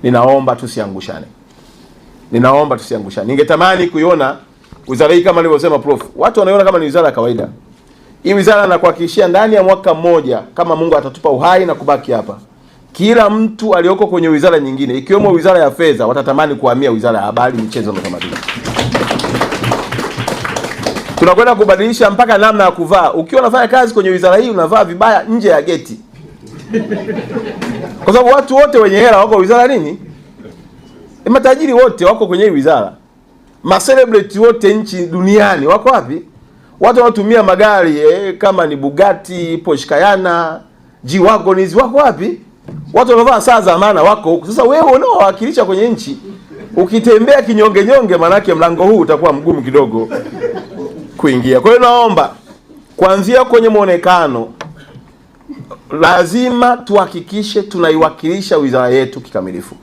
Ninaomba tusiangushane. Ninaomba tusiangushane. Ningetamani kuiona wizara hii kama alivyosema Prof. Watu wanaiona kama ni wizara ya kawaida. Hii wizara nakuhakikishia ndani ya mwaka mmoja kama Mungu atatupa uhai na kubaki hapa, kila mtu aliyoko kwenye wizara nyingine ikiwemo wizara ya fedha watatamani kuhamia wizara ya habari, michezo na utamaduni. Tunakwenda kubadilisha mpaka namna ya kuvaa. Ukiwa unafanya kazi kwenye wizara hii unavaa vibaya nje ya geti. Kwa sababu watu wote wenye hela wako wizara nini? Matajiri wote wako kwenye hii wizara. Ma-celebrity wote nchi duniani wako wapi? Watu wanaotumia magari kama ni Bugatti, Porsche Cayenne, G-Wagon wako wapi? Watu wanavaa saa za maana wako huko. Sasa wewe unaowakilisha kwenye nchi ukitembea kinyonge nyonge, manake mlango huu utakuwa mgumu kidogo kuingia. Kwa hiyo naomba kuanzia kwenye muonekano lazima tuhakikishe tunaiwakilisha wizara yetu kikamilifu.